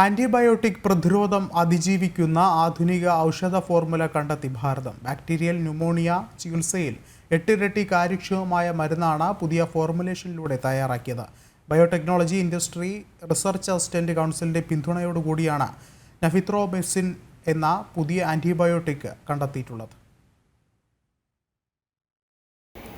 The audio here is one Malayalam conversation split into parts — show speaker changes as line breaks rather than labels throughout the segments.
ആന്റിബയോട്ടിക് പ്രതിരോധം അതിജീവിക്കുന്ന ആധുനിക ഔഷധ ഫോർമുല കണ്ടെത്തി ഭാരതം. ബാക്ടീരിയൽ ന്യൂമോണിയ ചികിത്സയിൽ 8 ഇരട്ടി കാര്യക്ഷമമായ മരുന്നാണ് പുതിയ ഫോർമുലേഷനിലൂടെ തയ്യാറാക്കിയത്. ബയോടെക്നോളജി ഇൻഡസ്ട്രി റിസർച്ച് അസിസ്റ്റന്റ് കൗൺസിലിന്റെ പിന്തുണയോടുകൂടിയാണ് നഫിത്രോമൈസിൻ എന്ന പുതിയ ആന്റിബയോട്ടിക് കണ്ടെത്തിയിട്ടുള്ളത്.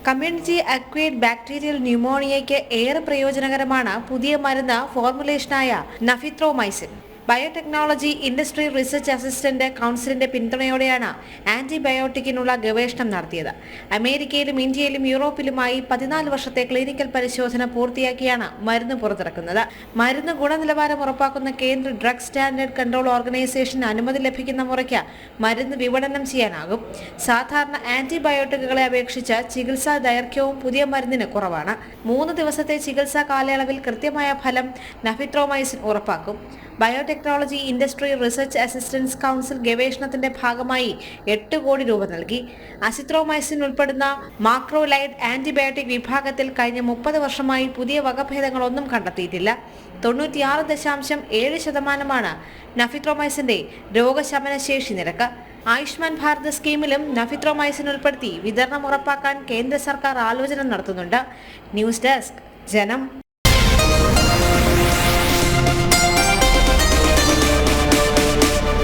കമ്മ്യൂണിറ്റി അക്വയർഡ് ബാക്ടീരിയൽ ന്യൂമോണിയയ്ക്ക് ഏറെ പ്രയോജനകരമാണ് പുതിയ മരുന്ന് ഫോർമുലേഷനായ നഫിത്രോമൈസിൻ. ബയോടെക്നോളജി ഇൻഡസ്ട്രി റിസർച്ച് അസിസ്റ്റന്റ് കൗൺസിലിന്റെ പിന്തുണയോടെയാണ് ആന്റിബയോട്ടിക്കിനുള്ള ഗവേഷണം നടത്തിയത്. അമേരിക്കയിലും ഇന്ത്യയിലും യൂറോപ്പിലുമായി 14 വർഷത്തെ ക്ലിനിക്കൽ പരിശോധന പൂർത്തിയാക്കിയാണ് മരുന്ന് പുറത്തിറക്കുന്നത്. മരുന്ന് ഗുണനിലവാരം ഉറപ്പാക്കുന്ന കേന്ദ്ര ഡ്രഗ് സ്റ്റാൻഡേർഡ് കൺട്രോൾ ഓർഗനൈസേഷൻ അനുമതി ലഭിക്കുന്ന മുറയ്ക്ക് മരുന്ന് വിപണനം ചെയ്യാനാകും. സാധാരണ ആന്റിബയോട്ടിക്കുകളെ അപേക്ഷിച്ച് ചികിത്സാ ദൈർഘ്യവും പുതിയ മരുന്നിന് കുറവാണ്. 3 ദിവസത്തെ ചികിത്സാ കാലയളവിൽ കൃത്യമായ ഫലം നഫിത്രോമൈസിൻ ഉറപ്പാക്കും. Biotechnology industry research assistance council ഗവേഷണത്തിന്റെ ഭാഗമായി 8 കോടി രൂപ നൽകി. അസിത്രോമൈസിൻ ഉൾപ്പെടുന്ന മാക്രോലൈഡ് ആന്റിബയോട്ടിക് വിഭാഗത്തിൽ കഴിഞ്ഞ 30 വർഷമായി പുതിയ വകഭേദങ്ങളൊന്നും കണ്ടെത്തിയിട്ടില്ല. 96.7% നഫിത്രോമൈസിന്റെ രോഗശമനശേഷി നിരക്ക്. ആയുഷ്മാൻ ഭാരത് സ്കീമിലും നഫിത്രോമൈസിൻ ഉൾപ്പെടുത്തി വിതരണം ഉറപ്പാക്കാൻ കേന്ദ്ര സർക്കാർ ആലോചന നടത്തുന്നുണ്ട്. ന്യൂസ് ഡെസ്ക് ജനം.